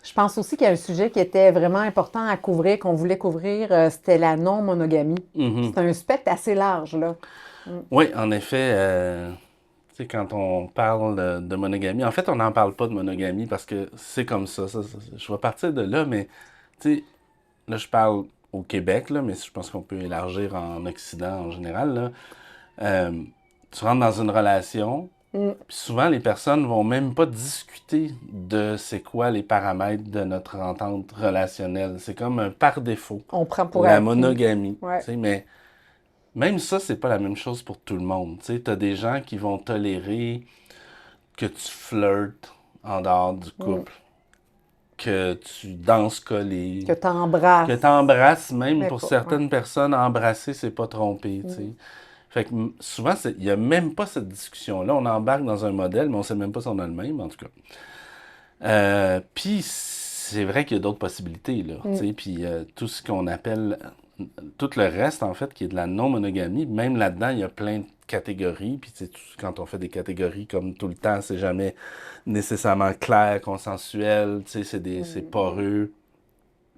Je pense aussi qu'il y a un sujet qui était vraiment important à couvrir, qu'on voulait couvrir, c'était la non-monogamie. Mhm. C'est un spectre assez large, là. Mm. Oui, en effet, tu sais, quand on parle de monogamie, en fait, on n'en parle pas de monogamie parce que c'est comme je vais partir de là, mais tu sais, là, je parle au Québec, là, mais je pense qu'on peut élargir en Occident en général, là. Euh, Tu rentres dans une relation, Mm. puis souvent, les personnes vont même pas discuter de c'est quoi les paramètres de notre entente relationnelle. C'est comme un par défaut, On prend pour la acquis. monogamie, tu Ouais. sais, mais même ça, c'est pas la même chose pour tout le monde. Tu sais, t'as des gens qui vont tolérer que tu flirtes en dehors du Mm. couple, que tu danses Que collé, tu que embrasses, t'embrasses, même mais pour pas. Ouais. certaines personnes, embrasser, c'est pas tromper, tu sais. Mm. Fait que souvent, il y a même pas cette discussion-là. On embarque dans un modèle, mais on sait même pas si on a le même, en tout cas. Puis c'est vrai qu'il y a d'autres possibilités, là. Tu Mm. sais, puis tout ce qu'on appelle, tout le reste, en fait, qui est de la non-monogamie, même là-dedans, il y a plein de catégories. Puis tu sais, quand on fait des catégories comme tout le temps, c'est jamais nécessairement clair, consensuel, tu sais, c'est Mm. poreux.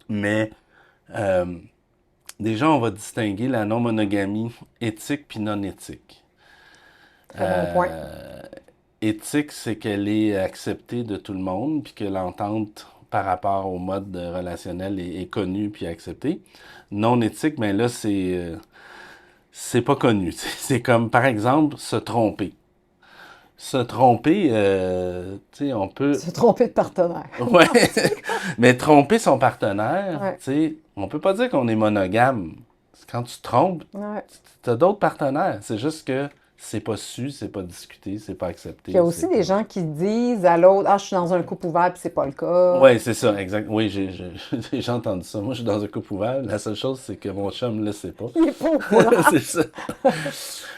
Mais euh, déjà, on va distinguer la non-monogamie éthique puis non éthique. Très bon point. Euh, Éthique, c'est qu'elle est acceptée de tout le monde, puis que l'entente par rapport au mode relationnel est connue puis acceptée. Non éthique, mais là, c'est pas connu. C'est comme, par exemple, se tromper. Se tromper, tu sais, on peut... Se tromper de partenaire. Ouais, Non, c'est quoi? mais tromper son partenaire, Ouais. tu sais, on peut pas dire qu'on est monogame. Quand tu te trompes, Ouais. t'as d'autres partenaires. C'est juste que c'est pas su, c'est pas discuté, c'est pas Puis il y a accepté, c'est aussi des pas... gens qui disent à l'autre, ah, je suis dans un couple ouvert, puis c'est pas le cas. Ouais, c'est ça, exact. Oui, j'ai déjà entendu ça. Moi, je suis dans un couple ouvert. La seule chose, c'est que mon chum ne le sait pas. Il est pas au courant. C'est ça.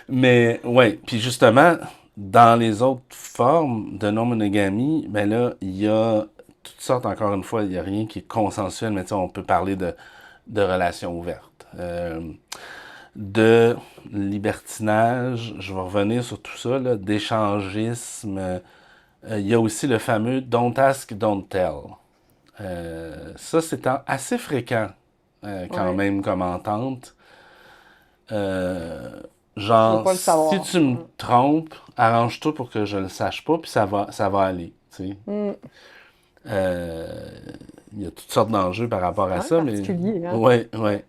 Mais, ouais. Puis justement, dans les autres formes de non-monogamie, ben là, il y a toutes sortes, encore une fois, il n'y a rien qui est consensuel, mais tu sais, on peut parler de relations ouvertes. De libertinage, je vais revenir sur tout ça, là, d'échangisme. Il y a aussi le fameux don't ask, don't tell. Ça, c'est assez fréquent quand Ouais. même comme entente. Euh, Je veux genre, pas le si savoir. tu me trompes, arrange-toi pour que je le sache pas, puis ça va aller. Tu sais. Mm. Euh, il y a toutes sortes d'enjeux par rapport à Quand même ça, mais particulier, hein? ouais, Ouais. ouais.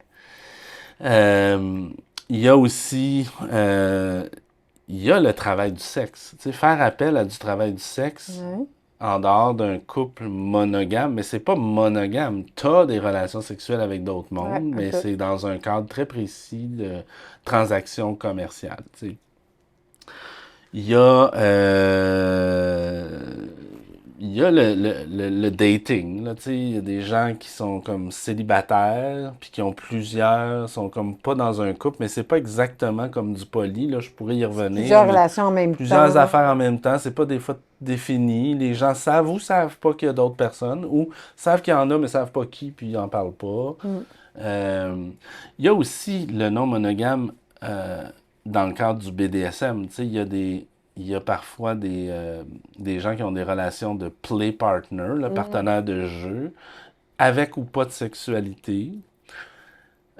Euh, il y a aussi, il y a le travail du sexe. Tu sais, faire appel à du travail du sexe Ouais. en dehors d'un couple monogame, mais c'est pas monogame. T'as des relations sexuelles avec d'autres Ouais, mondes, mais OK. c'est dans un cadre très précis de transactions commerciales. Tu sais. Il y a, il y a le dating. Là, tu sais. Il y a des gens qui sont comme célibataires, puis qui ont plusieurs, sont comme pas dans un couple, mais c'est pas exactement comme du poly. Là, je pourrais y C'est revenir, plusieurs mais relations en même plusieurs temps. affaires en même temps, c'est pas des fois défini. Les gens savent ou savent pas qu'il y a d'autres personnes, ou savent qu'il y en a, mais savent pas qui, puis ils en parlent pas. Mm. Euh, il y a aussi le non monogame dans le cadre du BDSM. Tu sais, il y a parfois des gens qui ont des relations de play partner, le Mhm. partenaire de jeu, avec ou pas de sexualité.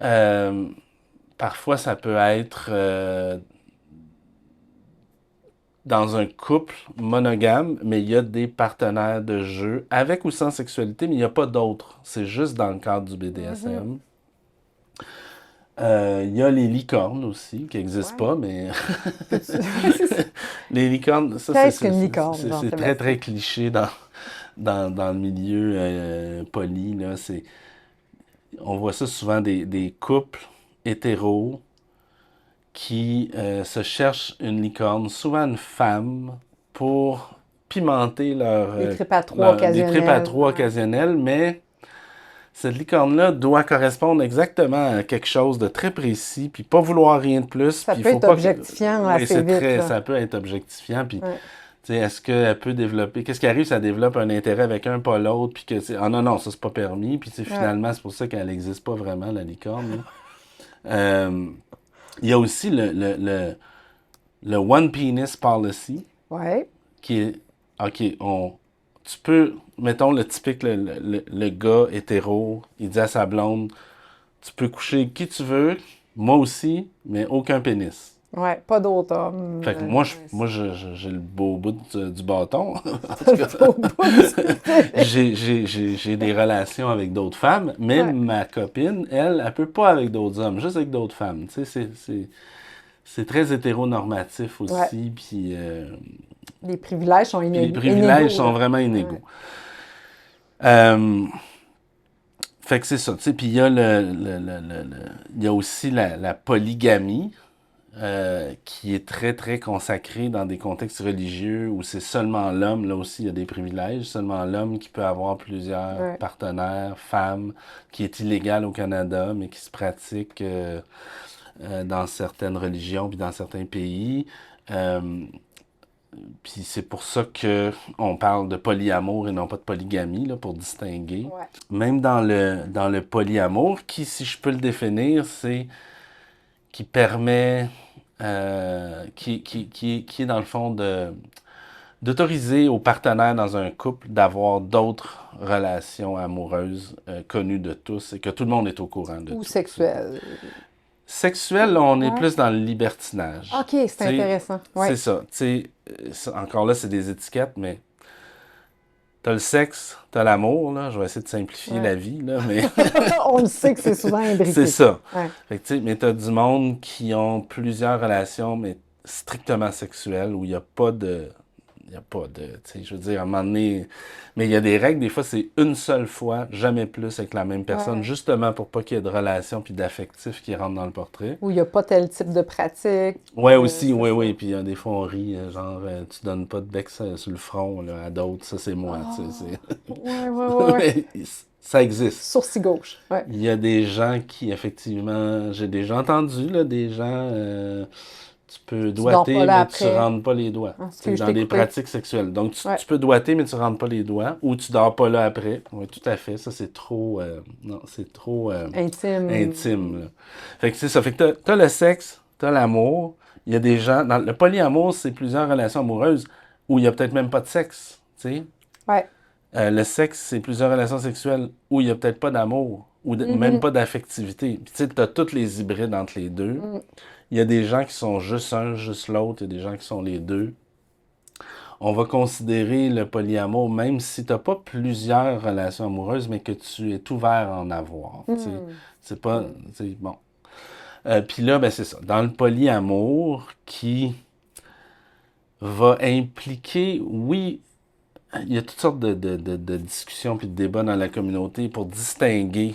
Euh, Parfois, ça peut être dans un couple monogame, mais il y a des partenaires de jeu avec ou sans sexualité, mais il n'y a pas d'autres. C'est juste dans le cadre du Mhm. BDSM. Il y a les licornes aussi, qui n'existent Ouais. pas, mais Peux-tu... Ouais, c'est ça. les licornes, ça Qu'est-ce qu'une licorne, c'est très très Jean-Sébastien? cliché dans le milieu poli. Là. On voit ça souvent des couples hétéros qui se cherchent une licorne, souvent une femme, pour pimenter Des tripes à trois des tripes à occasionnelles. trois Ouais. occasionnelles, mais cette licorne-là doit correspondre exactement à quelque chose de très précis, puis pas vouloir rien de plus, Ça puis il peut faut être pas que... objectifiant Oui, assez vite, là. ça peut être objectifiant, puis Ouais. tu sais, est-ce qu'elle peut développer, qu'est-ce qui arrive si elle développe un intérêt avec un, pas l'autre, puis que c'est, ah non, non, ça c'est pas permis, puis tu sais, Ouais. finalement, c'est pour ça qu'elle n'existe pas vraiment, la licorne, là. Euh, il y a aussi le One Penis Policy, Ouais. qui est, OK, tu peux, mettons le typique, le gars hétéro, il dit à sa blonde, tu peux coucher avec qui tu veux, moi aussi, mais aucun pénis. Ouais, pas d'autres hommes. Fait que j'ai le beau bout du bâton. En T'as tout le cas, beau bout du- j'ai des relations avec d'autres femmes, mais Ouais. ma copine, elle peut pas avec d'autres hommes, juste avec d'autres femmes. Tu sais, c'est très hétéronormatif Ouais. aussi, Les privilèges sont puis les privilèges inégaux, sont là. vraiment Ouais. inégaux. Euh, Fait que c'est ça, tu sais, puis il y a il y a aussi la polygamie, qui est très, très consacrée dans des contextes religieux où c'est seulement l'homme, là aussi il y a des privilèges, seulement l'homme qui peut avoir plusieurs Ouais. partenaires, femmes, qui est illégal au Canada, mais qui se pratique dans certaines religions puis dans certains pays. Euh, Puis c'est pour ça que on parle de polyamour et non pas de polygamie, là, pour distinguer. Ouais. Même dans le polyamour, qui, si je peux le définir, c'est qui permet, qui est dans le fond d'autoriser aux partenaires dans un couple d'avoir d'autres relations amoureuses connues de tous et que tout le monde est au courant de Ou tout. sexuel. Sexuel, là, on est Ouais. plus dans le libertinage. OK, c'est Tu sais, intéressant. c'est Ouais. ça. Tu sais, encore là, c'est des étiquettes, mais t'as le sexe, t'as l'amour, là. Je vais essayer de simplifier Ouais. la vie, là, mais On le sait que c'est souvent c'est imbriqué. ça. Ouais. Fait que, tu sais, mais t'as du monde qui ont plusieurs relations, mais strictement sexuelles, où il n'y a pas de... Il n'y a pas de... Tu sais, je veux dire, à un moment donné... Mais il y a des règles, des fois, c'est une seule fois, jamais plus avec la même personne, Ouais. justement pour pas qu'il y ait de relations puis d'affectifs qui rentrent dans le portrait. Où il n'y a pas tel type de pratique. Ouais, aussi, C'est oui, ça. oui. Puis des fois, on rit, genre, tu donnes pas de bec sur le front là, à d'autres, ça c'est moi, tu sais. Ouais, ouais, ouais, ouais. Mais ça existe. Sourcil gauche. Ouais. Il y a des gens qui, effectivement, j'ai déjà entendu, là, des gens, tu peux Tu dors pas doigter, là mais tu après. rentres pas les doigts. Ah, C'est excuse, je dans t'ai des coupé. pratiques sexuelles. Donc, Ouais. tu peux doigter, mais tu rentres pas les doigts, ou tu dors pas là après. Oui, tout à fait. Ça, c'est trop, non, c'est trop Intime. intime, là. Fait que c'est ça. Fait que t'as le sexe, t'as l'amour. Il y a des gens, dans le polyamour, c'est plusieurs relations amoureuses où il y a peut-être même pas de sexe, tu sais. Ouais. Le sexe, c'est plusieurs relations sexuelles où il n'y a peut-être pas d'amour ou même Mhm. pas d'affectivité. Puis tu sais, tu as tous les hybrides entre les deux. Mm. Il y a des gens qui sont juste un, juste l'autre. Il y a des gens qui sont les deux. On va considérer le polyamour, même si tu n'as pas plusieurs relations amoureuses, mais que tu es ouvert à en avoir. Tu sais. Mm. C'est pas... tu sais, bon. Puis là, ben c'est ça. Dans le polyamour, qui va impliquer, oui, il y a toutes sortes de discussions puis de débats dans la communauté pour distinguer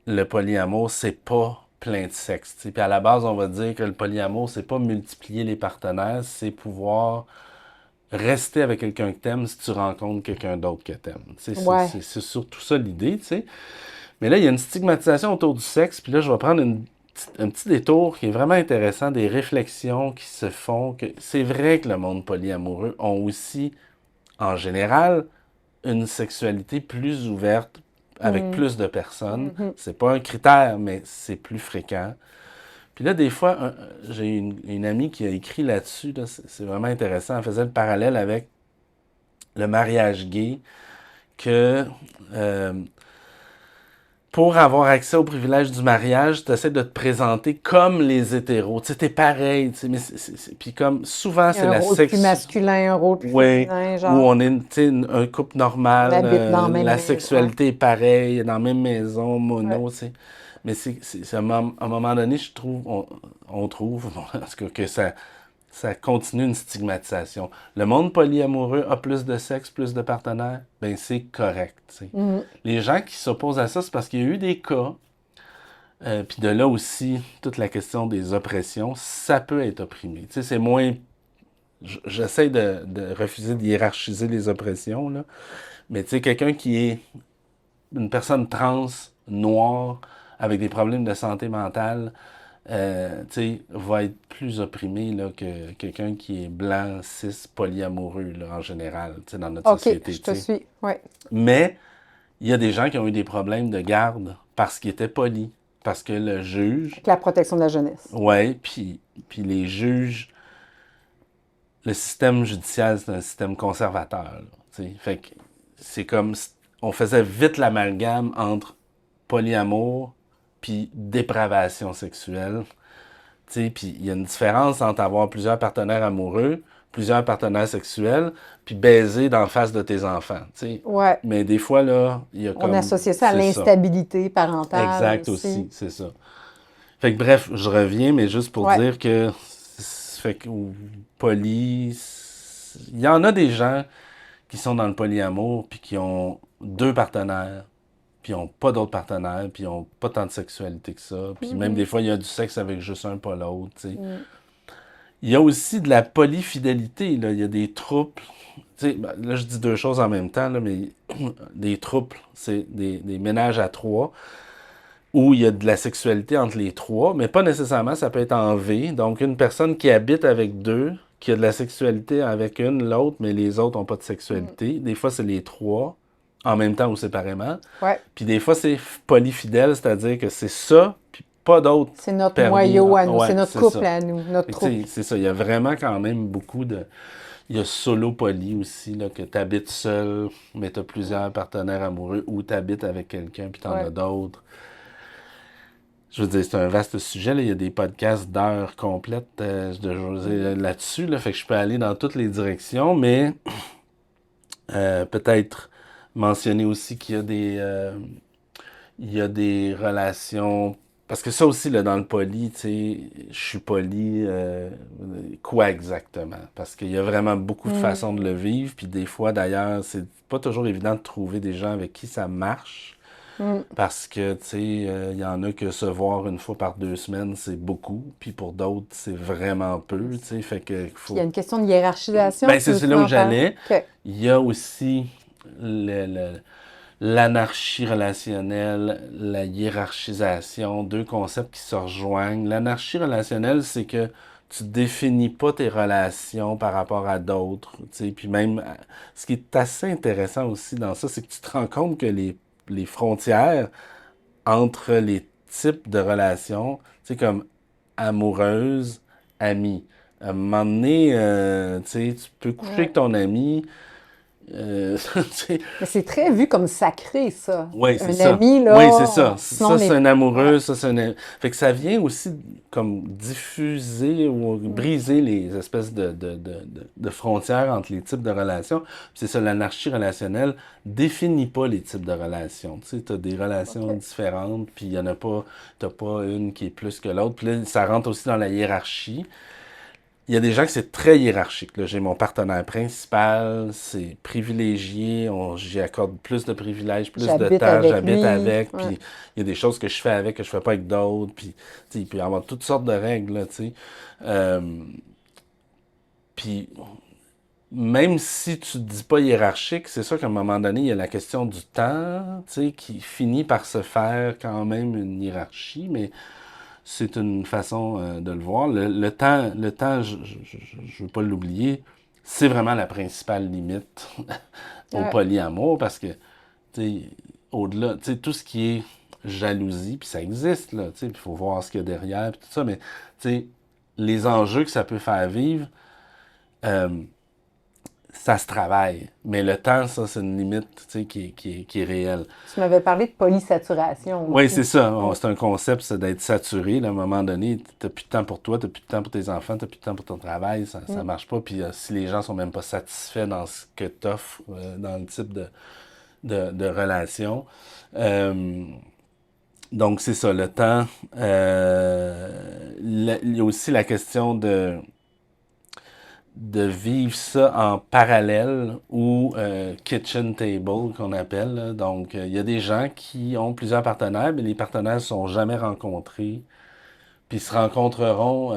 le polyamour, c'est pas plein de sexe. T'sais. Puis à la base, on va dire que le polyamour, c'est pas multiplier les partenaires, c'est pouvoir rester avec quelqu'un que t'aimes si tu rencontres quelqu'un d'autre que t'aimes. Ouais. C'est surtout ça l'idée, tu sais. Mais là, il y a une stigmatisation autour du sexe, puis là, je vais prendre un petit détour qui est vraiment intéressant, des réflexions qui se font. Que c'est vrai que le monde polyamoureux ont aussi en général, une sexualité plus ouverte avec Mm. plus de personnes. Mhm. C'est pas un critère, mais c'est plus fréquent. Puis là, des fois, j'ai une amie qui a écrit là-dessus, là, c'est vraiment intéressant. Elle faisait le parallèle avec le mariage gay, que euh, pour avoir accès au privilège du mariage, tu essaies de te présenter comme les hétéros. Tu sais, t'es pareil. Tu sais, mais puis comme souvent, c'est Un la rôle plus sex... masculin, un rôle plus Oui, féminin, où genre. on est tu sais, un couple On normal, habite dans la même la maison. Ouais. sexualité est pareille, dans la même maison, Ouais. mono, tu sais. Mais c'est à un moment donné, je trouve, on trouve, bon, en tout cas, que ça continue une stigmatisation. Le monde polyamoureux a plus de sexe, plus de partenaires, ben c'est correct, tu sais. Mhm. Les gens qui s'opposent à ça, c'est parce qu'il y a eu des cas, puis de là aussi, toute la question des oppressions, ça peut être opprimé. Tu sais, c'est moins... J'essaie de refuser de hiérarchiser les oppressions, là. Mais tu sais, quelqu'un qui est une personne trans, noire, avec des problèmes de santé mentale, tu sais, va être plus opprimé là, que quelqu'un qui est blanc, cis, polyamoureux, là, en général, tu sais, dans notre OK, société, je tu te sais. suis. Ouais. Mais il y a des gens qui ont eu des problèmes de garde parce qu'ils étaient polis, parce que le juge, Avec la protection de la jeunesse. ouais, puis les juges, le système judiciaire, c'est un système conservateur, là. sais. Fait que c'est comme, on faisait vite l'amalgame entre polyamour puis dépravation sexuelle. Tu sais, puis il y a une différence entre avoir plusieurs partenaires amoureux, plusieurs partenaires sexuels, puis baiser d'en face de tes enfants, tu sais. Ouais. Mais des fois, là, il y a On comme... associait ça à C'est ça. l'instabilité parentale Exact aussi. aussi, c'est ça. Fait que bref, je reviens, mais juste pour Ouais. dire que... Fait que il y en a des gens qui sont dans le polyamour, puis qui ont deux partenaires, puis ils n'ont pas d'autres partenaires, puis ils n'ont pas tant de sexualité que ça. Puis même des fois, il y a du sexe avec juste un, pas l'autre, tu sais. Il y a aussi de la polyfidélité, là. Il y a des trouples. Tu sais, ben, là, je dis deux choses en même temps, là, mais des trouples, c'est des ménages à trois où il y a de la sexualité entre les trois, mais pas nécessairement, ça peut être en V. Donc, une personne qui habite avec deux, qui a de la sexualité avec une, l'autre, mais les autres n'ont pas de sexualité. Des fois, c'est les trois, en même temps ou séparément. Ouais. Puis des fois, c'est polyfidèle, c'est-à-dire que c'est ça, puis pas d'autres C'est notre permis. noyau à nous, Ouais, c'est notre c'est couple ça. à nous, notre Fait que, troupe. tu sais, c'est ça, il y a vraiment quand même beaucoup de... Il y a solo poly aussi, là, que tu habites seul, mais tu as plusieurs partenaires amoureux, ou tu habites avec quelqu'un, puis tu en Ouais. as d'autres. Je veux dire, c'est un vaste sujet, là. Il y a des podcasts d'heures complètes là-dessus, là, fait que je peux aller dans toutes les directions, mais peut-être mentionner aussi qu'il y a il y a des relations. Parce que ça aussi, là, dans le poly, tu sais, je suis poly, quoi exactement? Parce qu'il y a vraiment beaucoup de façons de le vivre, puis des fois, d'ailleurs, c'est pas toujours évident de trouver des gens avec qui ça marche. Parce que, tu sais, il y en a que se voir une fois par 2 semaines, c'est beaucoup, puis pour d'autres, c'est vraiment peu, tu sais, fait que Puis il faut... y a une question de hiérarchisation. Ben, Tu c'est veux-tu là où en parler? j'allais. OK. Il y a aussi l'anarchie relationnelle, la hiérarchisation, deux concepts qui se rejoignent. L'anarchie relationnelle, c'est que tu définis pas tes relations par rapport à d'autres, tu sais, puis même, ce qui est assez intéressant aussi dans ça, c'est que tu te rends compte que les frontières entre les types de relations, tu sais, comme amoureuse, amie. À un moment donné, tu sais, tu peux coucher Ouais. avec ton ami, tu sais, Mais c'est très vu comme sacré, ça. oui, c'est Un ça. ami, Oui, là, c'est ça. sinon on Ça, c'est est... un Ouais. amoureux, ça, c'est un... Fait que ça vient aussi comme diffuser ou briser les espèces de frontières entre les types de relations. Puis c'est ça, l'anarchie relationnelle définit pas les types de relations. Tu sais, t'as des relations OK. différentes, puis il y en a pas... T'as pas une qui est plus que l'autre. Puis là, ça rentre aussi dans la hiérarchie. Il y a des gens que c'est très hiérarchique. Là. J'ai mon partenaire principal, c'est privilégié, j'y accorde plus de privilèges, plus de J'habite temps, avec j'habite lui. avec, Ouais. puis il y a des choses que je fais avec que je fais pas avec d'autres, puis tu sais, il peut y avoir toutes sortes de règles, là, tu sais. Euh, puis même si tu te dis pas hiérarchique, c'est sûr qu'à un moment donné, il y a la question du temps, tu sais, qui finit par se faire quand même une hiérarchie, mais c'est une façon de le voir. Le temps, je veux pas l'oublier, c'est vraiment la principale limite au Ouais. polyamour parce que, tu sais, au-delà, tu sais, tout ce qui est jalousie, puis ça existe, là, tu sais, il faut voir ce qu'il y a derrière, puis tout ça, mais, tu sais, les enjeux que ça peut faire vivre, euh, ça se travaille. Mais le temps, ça, c'est une limite, tu sais, qui est réelle. Tu m'avais parlé de polysaturation Oui, aussi. c'est ça. Mm. C'est un concept, c'est d'être saturé. Là, à un moment donné, t'as plus de temps pour toi, t'as plus de temps pour tes enfants, t'as plus de temps pour ton travail, ça marche pas. Puis si les gens sont même pas satisfaits dans ce que t'offres, dans le type de relation. Euh, donc c'est ça, le temps. Il y a aussi la question de vivre ça en parallèle ou kitchen table qu'on appelle. Là. Donc, il y a des gens qui ont plusieurs partenaires, mais les partenaires ne sont jamais rencontrés, puis se rencontreront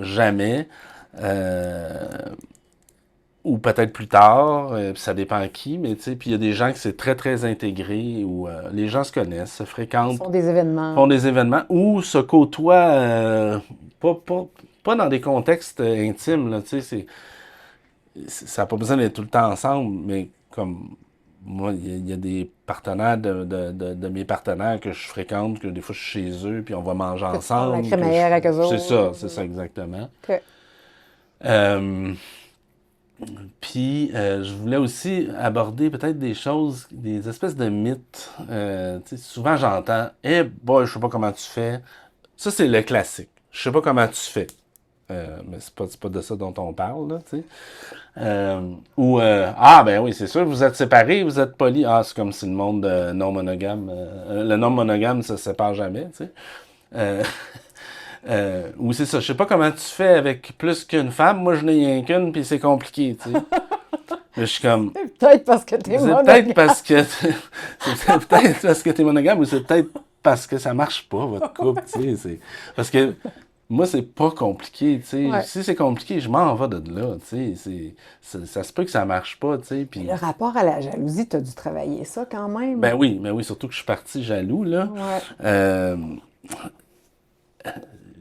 jamais, euh, ou peut-être plus tard, puis ça dépend à qui, mais tu sais, puis il y a des gens qui c'est très, très intégré, où les gens se connaissent, se Ce fréquentent, sont des événements. font des événements, ou se côtoient, pas, pas, pas dans des contextes intimes, là, tu sais, ça n'a pas besoin d'être tout le temps ensemble, mais comme moi, il y a des partenaires de mes partenaires que je fréquente, que des fois je suis chez eux, puis on va manger Que tu prends la ensemble. crémaillère avec eux C'est autres. ça exactement. OK. Euh, Puis, je voulais aussi aborder peut-être des choses, des espèces de mythes. Tu sais, souvent, j'entends, eh, boy, je sais pas comment tu fais. Ça, c'est le classique. Je sais pas comment tu fais. Mais c'est pas de ça dont on parle, là, tu sais. Ah, ben oui, c'est sûr, vous êtes séparés, vous êtes polis. Ah, c'est comme si le monde non monogame, le non monogame se sépare jamais, tu sais. Euh, ou c'est ça, je sais pas comment tu fais avec plus qu'une femme. Moi, je n'ai rien qu'une, puis c'est compliqué, tu sais. Mais je suis comme, C'est peut-être parce que t'es c'est peut-être monogame. parce que c'est peut-être parce que t'es monogame ou c'est peut-être parce que ça marche pas, votre couple, tu sais. Parce que moi, c'est pas compliqué, tu sais. Ouais. Si c'est compliqué, je m'en vais de là, tu sais. Ça se peut que ça marche pas, tu sais. Mais Puis, le rapport à la jalousie, tu as dû travailler ça quand même. ben oui, surtout que je suis parti jaloux, là. Ouais. Euh,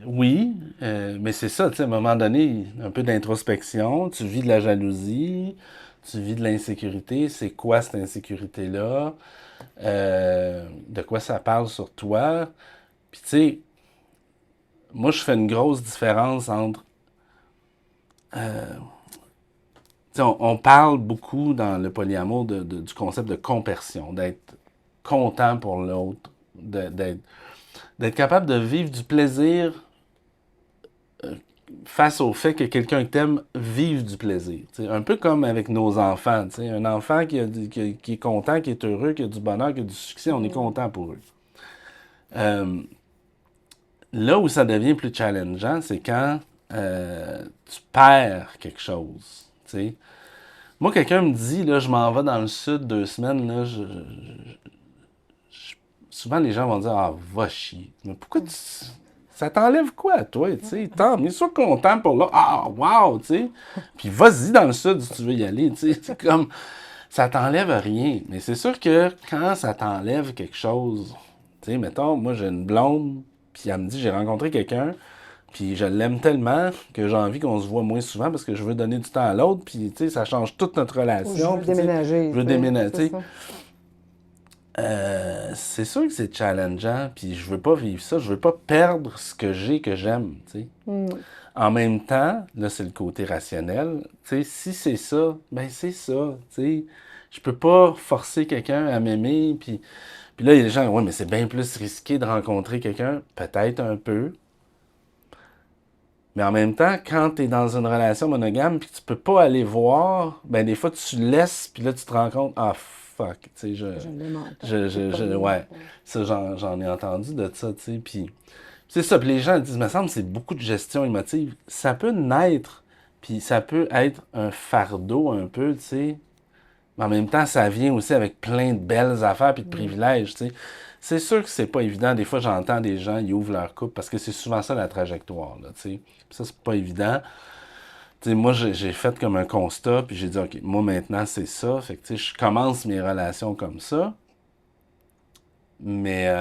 oui, mais c'est ça, tu sais, à un moment donné, un peu d'introspection, tu vis de la jalousie, tu vis de l'insécurité, c'est quoi cette insécurité-là? De quoi ça parle sur toi? Puis tu sais, moi je fais une grosse différence entre, tu sais, on parle beaucoup dans le polyamour du concept de compersion, d'être content pour l'autre, d'être capable de vivre du plaisir face au fait que quelqu'un que t'aimes vive du plaisir. T'sais, un peu comme avec nos enfants. T'sais, un enfant qui est content, qui est heureux, qui a du bonheur, qui a du succès, on est content pour eux. Euh, Là où ça devient plus challengeant, c'est quand tu perds quelque chose. T'sais. Moi, quelqu'un me dit, là, je m'en vais dans le sud 2 semaines, là, souvent les gens vont dire, ah, va chier. Mais pourquoi tu... Ça t'enlève quoi, toi, tu sais? Tant, mais sois content pour là. Ah, wow, tu sais. Puis vas-y dans le sud si tu veux y aller, tu sais. C'est comme, ça t'enlève rien. Mais c'est sûr que quand ça t'enlève quelque chose, tu sais, mettons, moi j'ai une blonde, puis elle me dit, j'ai rencontré quelqu'un, puis je l'aime tellement que j'ai envie qu'on se voit moins souvent parce que je veux donner du temps à l'autre, puis tu sais, ça change toute notre Ou je relation. veux Puis tu sais, déménager, je veux tu sais. déménager, tu C'est sais. ça. C'est sûr que c'est challengeant, puis je veux pas vivre ça, je veux pas perdre ce que j'ai que j'aime, tu sais. Hmm. En même temps, là, c'est le côté rationnel, tu sais, si c'est ça, ben c'est ça, tu sais. Je peux pas forcer quelqu'un à m'aimer, puis là, il y a des gens, ouais, mais c'est bien plus risqué de rencontrer quelqu'un, peut-être un peu, mais en même temps, quand tu es dans une relation monogame, puis que tu peux pas aller voir, ben des fois, tu laisses, puis là, tu te rends compte, ah, fuck, tu sais, Je l'aime encore. J'ai pas aimé. ouais, ça, j'en ai entendu de ça, tu sais, puis c'est ça, puis les gens disent, me semble, c'est beaucoup de gestion émotive. Ça peut naître, puis ça peut être un fardeau un peu, tu sais, mais en même temps, ça vient aussi avec plein de belles affaires puis de Hmm. privilèges, tu sais. C'est sûr que c'est pas évident. Des fois, j'entends des gens, ils ouvrent leur couple parce que c'est souvent ça la trajectoire, là, tu sais. Puis ça, c'est pas évident. Tu sais, moi, j'ai fait comme un constat, puis j'ai dit, OK, moi, maintenant, c'est ça. Fait que, tu sais, je commence mes relations comme ça, mais,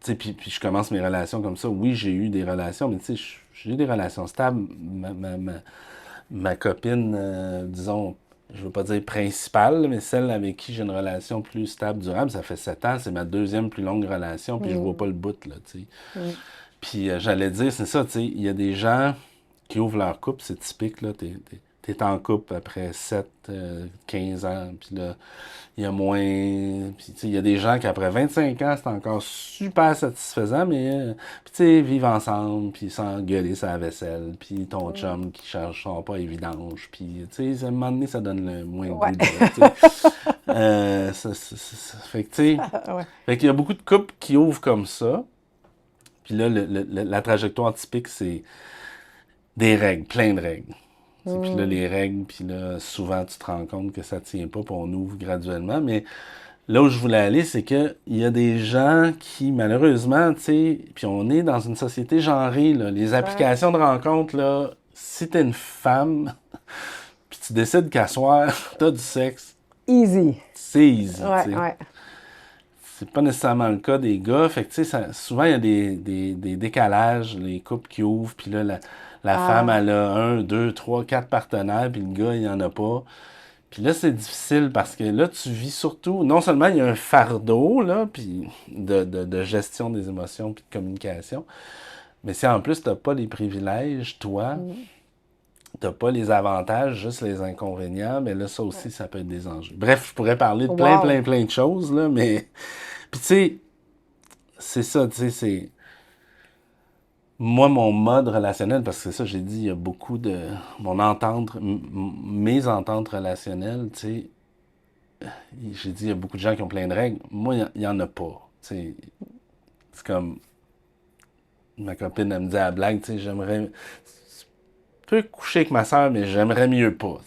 tu sais, puis je commence mes relations comme ça. Oui, j'ai eu des relations, mais tu sais, j'ai eu des relations stables. Ma copine, disons, je veux pas dire principale, mais celle avec qui j'ai une relation plus stable, durable, ça fait 7 ans, c'est ma deuxième plus longue relation, puis je vois Hmm. pas le bout, là, tu sais. Hmm. Puis j'allais dire, c'est ça, tu sais, il y a des gens qui ouvrent leur couple, c'est typique, là, t'es en couple après 7 15 ans, puis là, il y a moins... Puis, tu sais, il y a des gens qui, après 25 ans, c'est encore super satisfaisant, mais, puis, tu sais, vivent ensemble, puis s'engueuler sa vaisselle, puis ton Hmm. chum qui charge son pas et vidange, puis, tu sais, à un moment donné, ça donne le moins le Ouais. goût de vivre, tu sais. Fait que, tu sais, Ouais. fait qu'il y a beaucoup de couples qui ouvrent comme ça, puis là, la trajectoire typique, c'est des règles, plein de règles. Puis là, Hmm. les règles, puis là, souvent, tu te rends compte que ça tient pas, puis on ouvre graduellement. Mais là où je voulais aller, c'est que il y a des gens qui, malheureusement, tu sais, puis on est dans une société genrée, là. Les Ouais. applications de rencontre, là, si t'es une femme, puis tu décides qu'à soir, t'as du sexe, Easy. c'est easy, Ouais, tu sais. ouais. C'est pas nécessairement le cas des gars. Fait que, tu sais, souvent, il y a des décalages, les couples qui ouvrent, puis là, la femme, Ah, elle a un, deux, trois, quatre partenaires, puis le gars, il y en a pas. Puis là, c'est difficile parce que là, tu vis surtout, non seulement il y a un fardeau, là, puis de gestion des émotions, puis de communication, mais si en plus, t'as pas les privilèges, toi, hmm. t'as pas les avantages, juste les inconvénients, mais là, ça aussi, Ouais. ça peut être des enjeux. Bref, je pourrais parler de Wow! plein de choses, là, mais... Puis tu sais, c'est ça, tu sais, c'est... Moi, mon mode relationnel, parce que c'est ça, j'ai dit, il y a beaucoup de... Mon entente, mes ententes relationnelles, tu sais, j'ai dit, il y a beaucoup de gens qui ont plein de règles. Moi, il y en a pas. Tu sais, c'est comme... Ma copine, elle me dit à la blague, tu sais, j'aimerais... Je peux coucher avec ma soeur, mais j'aimerais mieux pas.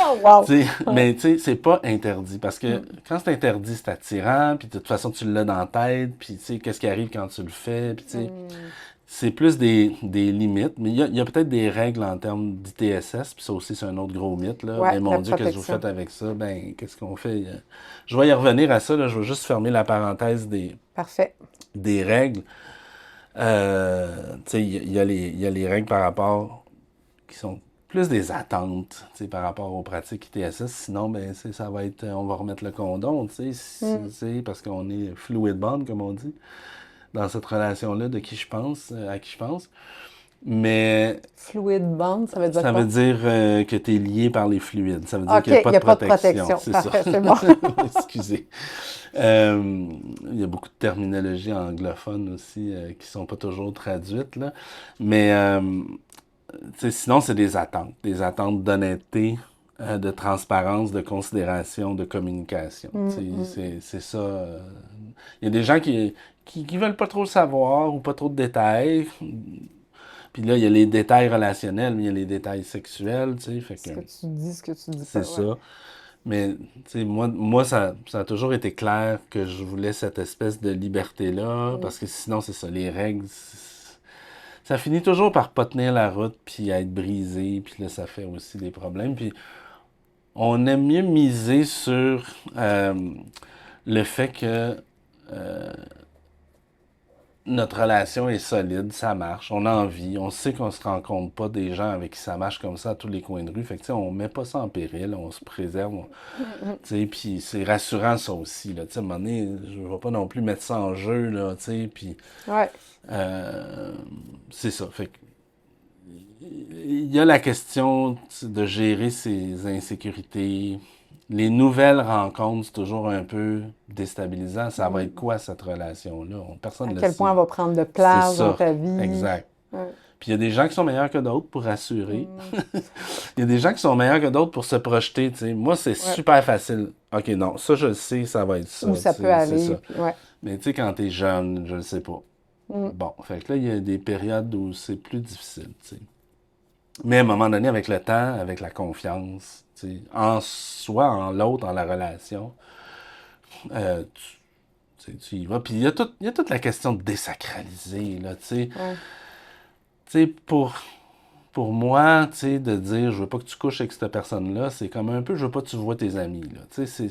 Oh, wow! Ouais. Mais tu sais, c'est pas interdit. Parce que Mm. quand c'est interdit, c'est attirant, puis de toute façon, tu l'as dans la tête, puis tu sais, qu'est-ce qui arrive quand tu le fais, puis tu sais, Mm. c'est plus des limites. Mais il y a peut-être des règles en termes d'ITSS, puis ça aussi, c'est un autre gros mythe, là. Ouais, Mais la mon Dieu, qu'est-ce que vous protection. faites avec ça? Ben, qu'est-ce qu'on fait? Je vais y revenir à ça, là. Je vais juste fermer la parenthèse Parfait. des règles. Tu sais, il y a les règles par rapport qui sont plus des attentes, tu sais, par rapport aux pratiques ITSS. Sinon, ben, ça va être, on va remettre le condom, tu Mm. sais, parce qu'on est fluid bond, comme on dit, dans cette relation-là de qui je pense, à qui je pense. Mais Fluid bond, ça veut dire ça veut quoi? dire que tu es lié par les fluides. Ça veut dire OK, qu'il n'y a il pas n'y de a pas de protection, protection. c'est ça. Parfait, c'est bon. Excusez. Il y a beaucoup de terminologies anglophones aussi qui sont pas toujours traduites, là. Mais sinon, c'est des attentes d'honnêteté, de transparence, de considération, de communication. Mm, mm. C'est ça. Il y a des gens qui veulent pas trop le savoir ou pas trop de détails. Puis là, il y a les détails relationnels, mais il y a les détails sexuels, tu sais, fait Ce que que tu dis, ce que tu dis c'est pas, ouais. ça. Mais, tu sais, moi ça a toujours été clair que je voulais cette espèce de liberté-là, Mm. parce que sinon, c'est ça, les règles, ça finit toujours par pas tenir la route, puis à être brisé, puis là, ça fait aussi des problèmes. Puis on aime mieux miser sur le fait que notre relation est solide, ça marche, on a envie, on sait qu'on se rencontre pas des gens avec qui ça marche comme ça à tous les coins de rue. Fait que, tu sais, on met pas ça en péril, on se préserve, Mm, mm. tu sais, puis c'est rassurant ça aussi, là, tu sais, à un moment donné, je vais pas non plus mettre ça en jeu, là, tu sais, puis Ouais. euh, c'est ça. Fait que il y a la question de gérer ses insécurités. Les nouvelles rencontres, c'est toujours un peu déstabilisant. Ça va être Mm. quoi cette relation-là? Personne À ne le quel point sait. elle va prendre de C'est place dans ça. ta vie. Exact. Ouais. Puis il y a des gens qui sont meilleurs que d'autres pour rassurer. Mm. Il y a des gens qui sont meilleurs que d'autres pour se projeter. Tu sais. Moi, c'est Ouais. super facile. OK, non, ça, je le sais, ça va être ça. Où Tu ça peut sais, c'est aller. ça. Puis, ouais. Mais tu sais, quand t'es jeune, je le sais pas. Mm. Bon, fait que là, il y a des périodes où c'est plus difficile. Tu sais. Mais à un moment donné, avec le temps, avec la confiance, tu sais, en soi, en l'autre, en la relation, euh, tu y vas. Puis il y a toute la question de désacraliser, là, tu sais. Ouais. Tu sais, pour moi, tu sais, de dire je veux pas que tu couches avec cette personne-là, c'est comme un peu je veux pas que tu vois tes amis, là. Tu sais, Mm.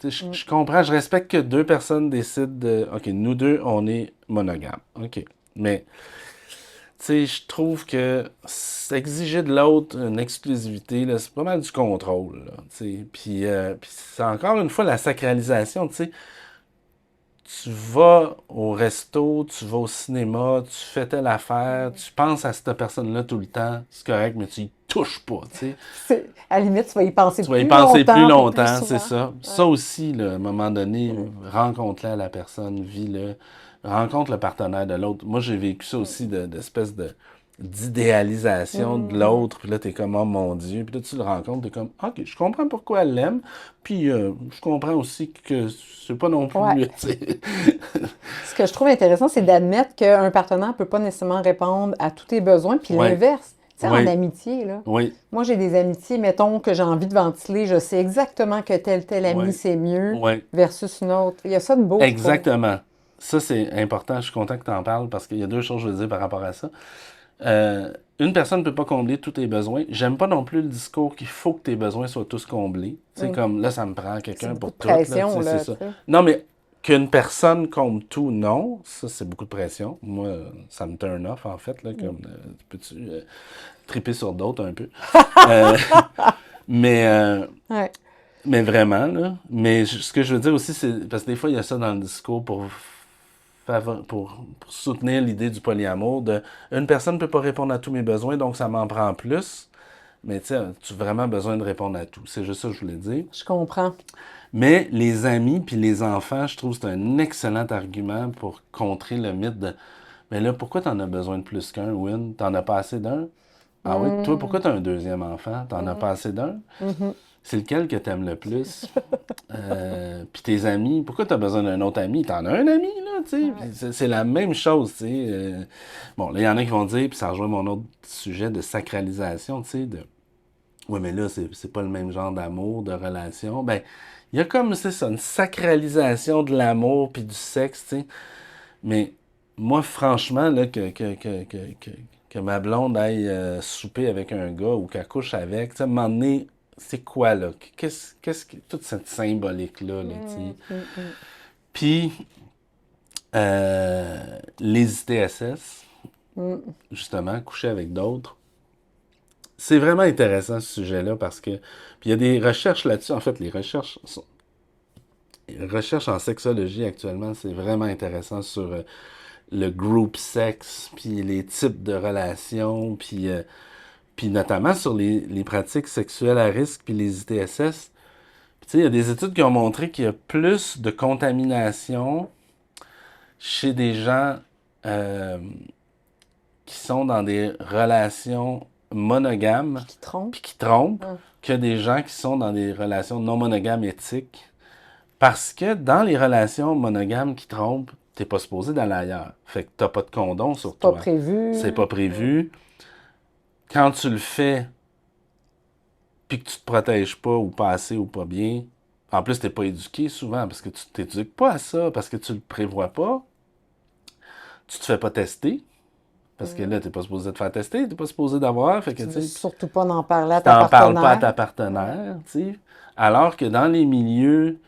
tu sais, Mm. je comprends, je respecte que deux personnes décident de, OK, nous deux, on est monogames. OK. Mais, tu sais, je trouve que exiger de l'autre une exclusivité, là, c'est pas mal du contrôle, là, tu sais. Puis c'est encore une fois la sacralisation, tu sais. Tu vas au resto, tu vas au cinéma, tu fais telle affaire, tu penses à cette personne-là tout le temps, c'est correct, mais tu y touches pas, tu sais. À la limite, tu vas y penser Tu vas y plus penser plus longtemps puis plus longtemps, c'est souvent. ça. Ça Ouais. aussi, là, à un moment donné, Mm. rencontre-la, la personne, vis-le, rencontre le partenaire de l'autre. Moi, j'ai vécu ça Mm. aussi d'espèce d'idéalisation de Mhm. l'autre, puis là, t'es comme, oh mon Dieu, puis là, tu le rencontres, t'es comme, ok, je comprends pourquoi elle l'aime, puis je comprends aussi que c'est pas non Ouais. plus, tu sais. Ce que je trouve intéressant, c'est d'admettre qu'un partenaire ne peut pas nécessairement répondre à tous tes besoins, puis Ouais, l'inverse. Tu sais, en oui, amitié, là. oui, Moi, j'ai des amitiés, mettons, que j'ai envie de ventiler. Je sais exactement que tel ami, oui, c'est mieux oui. versus une autre. Il y a ça de beau, je trouve. Exactement. Ça, c'est important. Je suis content que tu en parles parce qu'il y a deux choses que je veux dire par rapport à ça. Euh, une personne ne peut pas combler tous tes besoins. J'aime pas non plus le discours qu'il faut que tes besoins soient tous comblés. C'est Mm. comme là, ça me prend C'est quelqu'un beaucoup de pour tout, là, tu pression, sais, c'est là, tu ça. sais. Non, mais qu'une personne comble tout, non. Ça, c'est beaucoup de pression. Moi, ça me turn off, en fait, là, Mm. comme peux-tu triper sur d'autres un peu. Euh, mais, euh, Ouais. mais vraiment, là. Mais ce que je veux dire aussi, c'est parce que des fois, il y a ça dans le discours pour pour soutenir l'idée du polyamour, une personne ne peut pas répondre à tous mes besoins, donc ça m'en prend plus. Mais tu sais, tu as vraiment besoin de répondre à tout. C'est juste ça que je voulais dire. Je comprends. Mais les amis puis les enfants, je trouve que c'est un excellent argument pour contrer le mythe de mais là, pourquoi t'en as besoin de plus qu'un, Win? T'en as pas assez d'un? Ah oui, toi, pourquoi t'as un deuxième enfant? T'en as pas assez d'un? C'est lequel que t'aimes le plus? Puis tes amis, pourquoi t'as besoin d'un autre ami? T'en as un ami, là, tu sais. C'est la même chose, tu sais. Bon, là, il y en a qui vont dire, puis ça rejoint mon autre sujet de sacralisation, tu sais, de ouais, mais là, c'est pas le même genre d'amour, de relation. Ben, il y a comme, c'est ça, une sacralisation de l'amour puis du sexe, tu sais. Mais moi, franchement, là, que ma blonde aille souper avec un gars ou qu'elle couche avec, tu sais, à un moment donné, c'est quoi, là? Qu'est-ce que... Toute cette symbolique-là, là, tu sais. Puis, les ITSS, justement, coucher avec d'autres, c'est vraiment intéressant ce sujet-là parce que. Puis il y a des recherches là-dessus. En fait, les recherches en sexologie actuellement, c'est vraiment intéressant sur le group sex, puis les types de relations, puis notamment sur les pratiques sexuelles à risque, puis les ITSS. Puis tu sais, il y a des études qui ont montré qu'il y a plus de contamination chez des gens euh, qui sont dans des relations monogames Qui trompe. puis qui trompent que des gens qui sont dans des relations non monogames éthiques. Parce que dans les relations monogames qui trompent, t'es pas supposé d'aller ailleurs. Fait que t'as pas de condom sur Pas toi. prévu. C'est pas prévu. Quand tu le fais, puis que tu te protèges pas ou pas assez ou pas bien, en plus t'es pas éduqué souvent parce que tu t'éduques pas à ça, parce que tu le prévois pas, tu te fais pas tester. Parce que là, t'es pas supposé te faire tester, t'es pas supposé d'avoir. Fait que, Tu tu veux sais, surtout pas en parler à ta t'en parles pas à partenaire. ta partenaire, tu sais. Alors que dans les milieux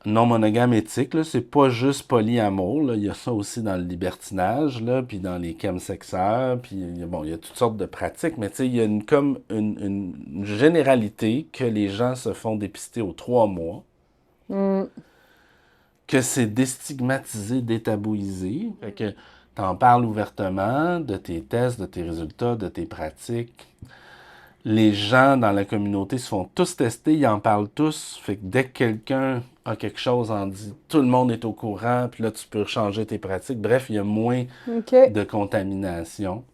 non monogames éthiques, là, c'est pas juste polyamour, là. Il y a ça aussi dans le libertinage, là, puis dans les chemsexeurs, puis bon, il y a toutes sortes de pratiques, mais tu sais, il y a comme une généralité que les gens se font dépister aux 3 mois, que c'est déstigmatisé, détabouisé, fait que t'en parles ouvertement de tes tests, de tes résultats, de tes pratiques. Les gens dans la communauté se font tous tester, ils en parlent tous. Fait que dès que quelqu'un a quelque chose, on dit tout le monde est au courant, puis là tu peux changer tes pratiques. Bref, il y a moins OK. de contamination.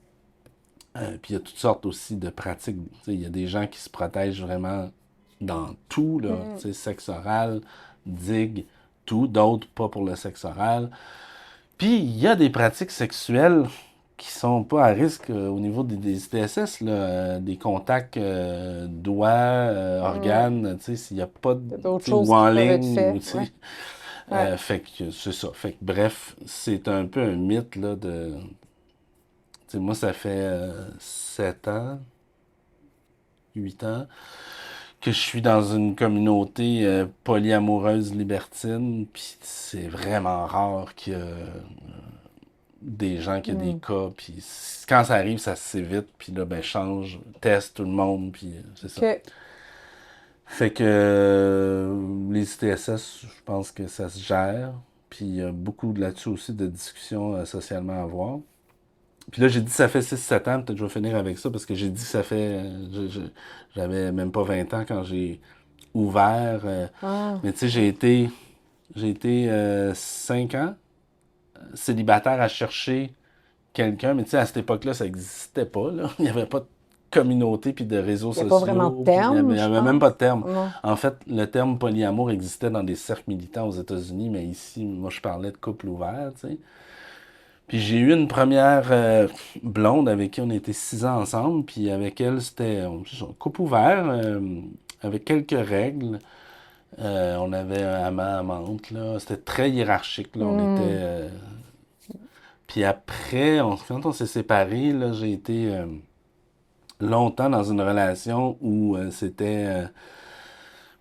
Puis il y a toutes sortes aussi de pratiques. Il y a des gens qui se protègent vraiment dans tout, là, sexe oral, digue, tout. D'autres pas pour le sexe oral. Puis il y a des pratiques sexuelles qui sont pas à risque au niveau des ITSS, là, des contacts doigts, organes, tu sais, s'il n'y a pas de... D'autres tu sais, choses ou en qui peuvent être ligne, faites. ou, tu sais. Ouais. Fait que c'est ça. Fait que bref, c'est un peu un mythe, là, de... Tu sais, moi, ça fait 7 ans, 8 ans, que je suis dans une communauté polyamoureuse libertine, puis c'est vraiment rare qu'il y a des gens qui ont des cas, puis quand ça arrive, ça se sait vite, puis là, ben, change, teste tout le monde, puis c'est ça. OK. Fait que les ITSS, je pense que ça se gère, puis il y a beaucoup là-dessus aussi de discussions socialement à avoir. Puis là, j'ai dit ça fait 6-7 ans, peut-être que je vais finir avec ça, parce que j'ai dit que ça fait... j'avais même pas 20 ans quand j'ai ouvert. Mais tu sais, j'ai été 5 ans célibataire à chercher quelqu'un, mais tu sais, à cette époque-là, ça n'existait pas, là. Il n'y avait pas de communauté puis de réseaux Il n'y a sociaux. pas vraiment de Il n'y terme, avait, je même pense. pas de terme. Non. En fait, le terme polyamour existait dans des cercles militants aux États-Unis, mais ici, moi, je parlais de couple ouvert, tu sais. Puis j'ai eu une première blonde avec qui on était 6 ans ensemble, puis avec elle, c'était un couple ouvert, avec quelques règles. On avait un amant, amante, là. C'était très hiérarchique, là. On était... Puis après, quand on s'est séparés, là, j'ai été longtemps dans une relation où c'était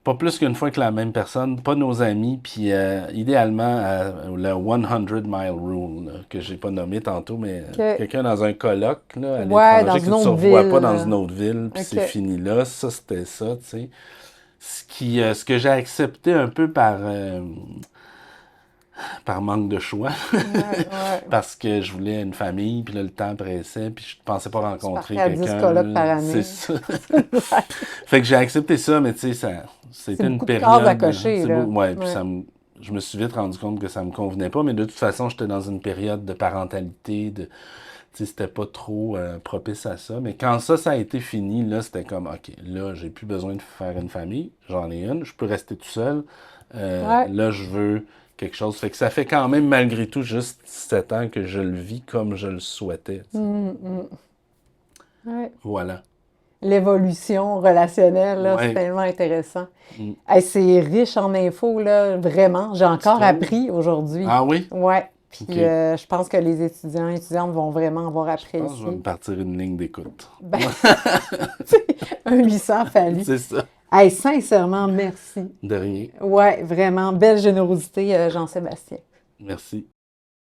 pas plus qu'une fois que la même personne, pas nos amis, puis idéalement le 100 Mile Rule, là, que j'ai pas nommé tantôt, mais OK. quelqu'un dans un colloque là, à Ouais, dans l'étranger que une tu ne autre revois pas ville. dans une autre ville, puis OK. c'est fini là. Ça, c'était ça, tu sais. Ce que j'ai accepté un peu par par manque de choix, Ouais. parce que je voulais une famille, puis là, le temps pressait, puis je pensais pas Tu rencontrer partais à 10 colloques par quelqu'un. C'est année. ça. Fait que j'ai accepté ça, mais tu sais, C'est c'était une beaucoup de cases à période. cocher, C'est là. beau, ouais, puis Ouais. je me suis vite rendu compte que ça me convenait pas, mais de toute façon, j'étais dans une période de parentalité, tu sais, c'était pas trop propice à ça. Mais quand ça a été fini, là, c'était comme, OK, là, j'ai plus besoin de faire une famille, j'en ai une, je peux rester tout seul. Ouais. Là, je veux quelque chose. Fait que ça fait quand même, malgré tout, juste 7 ans que je le vis comme je le souhaitais, tu sais. Mm. Ouais. Voilà. L'évolution relationnelle, là, c'est Ouais. tellement intéressant. Mm. Hey, c'est riche en infos, là, vraiment. J'ai Tu encore trouves? appris aujourd'hui. Ah oui? Ouais. OK. Puis je pense que les étudiants et étudiantes vont vraiment avoir Je pense que je vais me apprécié. partir une ligne d'écoute. Ben, un 800 fallu. C'est ça. Hey, sincèrement, merci. De rien. Ouais, vraiment, belle générosité, Jean-Sébastien. Merci.